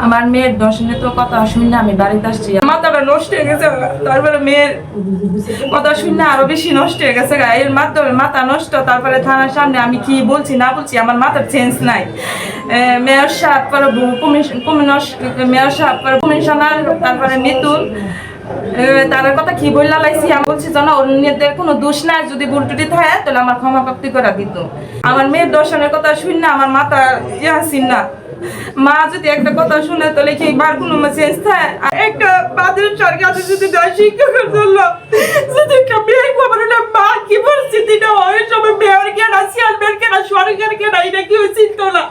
আমার মেয়ের দর্শনে তো কথা শুনে আমি বাড়িতে আসছি, মাথাটা নষ্ট হয়ে গেছে। তারপরে মেয়ের কথা শুনে আরো বেশি নষ্ট হয়ে গেছে। এর মাধ্যমে মাথা নষ্ট। তারপরে থানার সামনে আমি কি বলছি না বলছি আমার মাথার চেঞ্জ নাই। মেয়র সাহেব করে মেয়র সাহেব করে কমিশনার, তারপরে মিতুল, তার কথা কি বললা লাইছি। আমি বলছি জানো অন্যদের কোনো দোষ নাই, যদি ভুল টুটি থাকে তাহলে আমার ক্ষমা প্রাপ্তি করে দিত। আমার মেয়ের দর্শনের কথা শুনে আমার মাথা আসিন না। মা যদি একটা কথা শুনে তাহলে কি বার কোনো চেঞ্জ থাকে? একটা বাদের সরকারে যদি দেয় শিক্ষকের জন্য যদি একটা মেয়ের খবর না মা কি পরিস্থিতিটা হয়, সবাই মেয়র কেনা চেয়ারম্যান কেনা সরকার কেনা এটা কি চিন্তা না।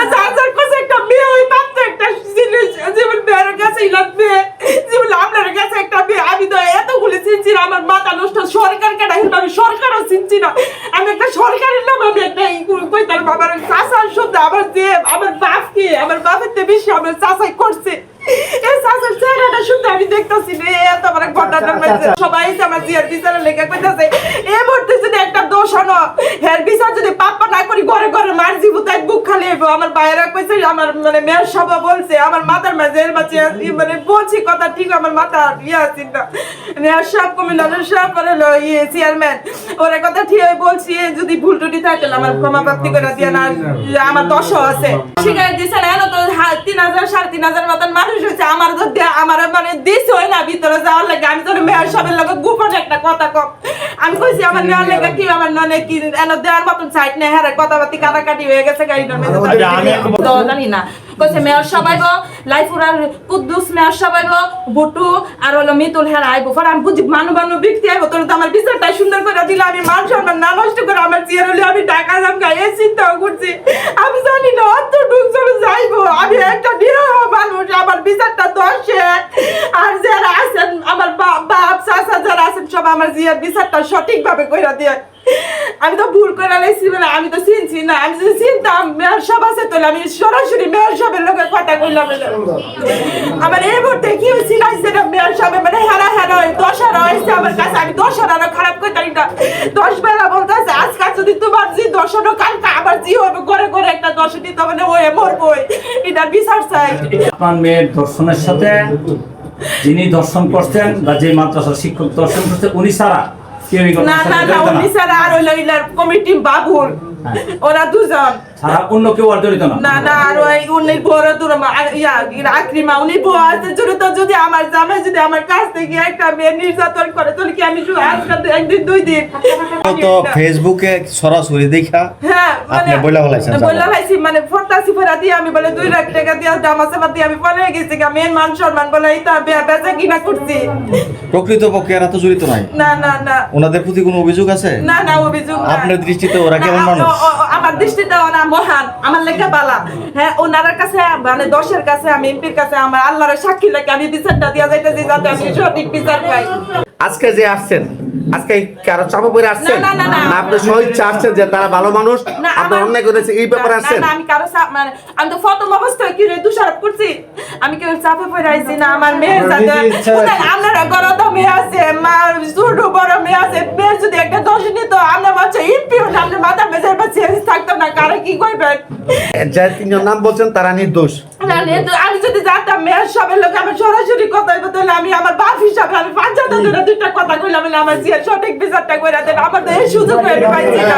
আচ্ছা আচ্ছা কাছে একটা মেয়ে ওই পাত্র একটা জিনিস যেমন মেয়ের কাছে লাগবে, যেমন আপনার কাছে একটা মেয়ে। আমি তো এতগুলি চিনছি না, আমার মাথা নষ্ট। সরকার কেনা আমি সরকারও চিনছি না। আমি একটা সরকারের নাম আমি একটা কইতার বাবার চাষার শুদ্ধ আমার যে আমার বাপকে আমার বাপের থেকে বেশি আমার চাষাই করছে। এই চাষার চেহারাটা শুদ্ধ আমি দেখতেছি না। এত আমার ঘটনাটা সবাই আমার জিয়ার বিচারের লেখা কইতাছে এই মুহূর্তে যদি একটা দোষ হলো হের বিচার যদি পাপ্পা না করি ঘরে ঘরে মার জীবতায় বুক খালি হইব। আমার বাইরে কইছে আমার মানে মেয়ের সভা বলছে আমার মাথার মাঝে এর মাঝে মানে বলছি কথা ঠিক আমার মাথা ইয়ে আছে না। মেয়ের সব কমিশনার সব করে ইয়ে চেয়ারম্যান ওরা কথা ঠিক বলছি, যদি ভুল টুটি থাকে আমার ক্ষমা প্রাপ্তি করে দিয়ে না। আমার দশও আছে শিকার দিছে না তো ৩,০০০ ৩,৫০০ মতন মানুষ হয়েছে। আমার তো আমার মানে দিস হয় না ভিতরে যাওয়ার লাগে। আমি তো মেয়র সাহেবের লগে গোপন একটা কথা কম আমি কইছি আমার নেওয়ার লেগে কি আমার ননে কি এনে দেওয়ার মতন সাইড নেই। হ্যাঁ কথাবার্তি কাটাকাটি হয়ে গেছে গাড়িটার মধ্যে তো জানি না। কইছে মেয়র সবাইব লাইফুরার কুদ্দুস মেয়র সবাইব বুটু আর হলো মিতুল হ্যাঁ আইবো। পরে আমি বুঝি মানু ব্যক্তি আইবো তোর তো আমার বিচারটাই সুন্দর করে দিলে আমি মান সম্মান না নষ্ট করে আমার চেয়ার হলে আমি টাকা দাম খাই এই চিন্তাও করছি। আমি জানি না অত ঢুকছড়ে যাইবো। আমি একটা নিরহ মানুষ, আমার বিচারটা দশে আর যারা আছেন আমার বাপ চাচা যারা আছেন সব আমার জিয়ার বিচারটা সঠিকভাবে কইরা দিয়ে। আমি তো ভুল করে লাইছি মানে আমি তো চিনছি না। আমি যদি চিনতাম মেয়র সব আছে তাহলে আমি সরাসরি মেয়র সাহেবের লোকে কথা কইলাম। আমার এই মুহূর্তে কি হয়েছিল সেটা মেয়র সাহেব মানে হেরা দশারা হয়েছে আমার কাছে। আমি দশারা খারাপ করে তাই না 10 বেলা বলতেছে আজকে যদি তোমার জি দশনো কালকে আবার জি হবে করে করে একটা দশটি তো মানে ওই মরবই। এটা বিচার চাই। আপনার মেয়ের দর্শনের সাথে যিনি দর্শন করছেন বা যে মাদ্রাসার শিক্ষক দর্শন করছেন উনি ছাড়া না না না উনি ছাড়া আর ওই লইলার কমিটি বাবুল ওরা দুজন ছাড়া অন্য কেউ আর জড়িত না। না না আর ওই উনি বড় দূর আকরিমা উনি বউ আছে জড়িত। যদি আমার জামাই যদি আমার কাছ থেকে একটা মেয়ে নির্যাতন করে তাহলে কি আমি শুধু আজকে একদিন 2 দিন তো ফেসবুকে সরাসরি দেখা হ্যাঁ আপনি বইলা বলাইছেন বলাইছি মানে ফটাসি ফরা দিয়ে আমি বলে 2 লাখ টাকা দিয়ে দামাসা দিয়ে আমি পরে গেছি মেন মান সম্মান বলে এটা বেচা কিনা করছি। প্রকৃতপক্ষে এরা তো জড়িত নাই। না না না ওনাদের প্রতি কোনো অভিযোগ আছে? না না অভিযোগ না। আপনার দৃষ্টিতে ওরা কেমন মানুষ? আমার দৃষ্টিতে ওরা মহান, আমার লেখা বালা। হ্যাঁ ওনার কাছে মানে 10-এর কাছে আমি এমপির কাছে আমার আল্লাহর সাক্ষী লেখা আমি বিচারটা দিয়া যাইতেছি যাতে আমি সঠিক বিচার পাই। আজকে যে আসছেন আজকে কারো চাপা পড়ে আসছেন না না না না আপনি সহিচ্ছা আসছেন যে তারা ভালো মানুষ আপনার অন্যায় করেছে এই ব্যাপারে আসছেন? না আমি কারো চাপ মানে আমি তো প্রথম অবস্থায় কি রে দোষারোপ করছি। আমি কেউ চাপে পড়ে আইছি না। আমার মেয়ের সাথে আপনারা গরদ মেয়ে আছে মা ছোট বড় মেয়ে আছে। মেয়ের যদি একটা দোষ নিত আমরা মাঝে ইম্পিও আপনার মাথা মেজার বা চেঞ্জ থাকতো না। কারে কি কইবেন? যে 3 জন নাম বলছেন তারা নির্দোষ। না আমি যদি জানতাম মেয়ের সবের লোক আমার সরাসরি কথা হইব তাহলে আমি আমার বাপ হিসাবে আমি 5 ধরে 2টা কথা কইলাম আমার জিয়া সঠিক বিচারটা কইরা দেন। আমার তো এই সুযোগ পাইছি না।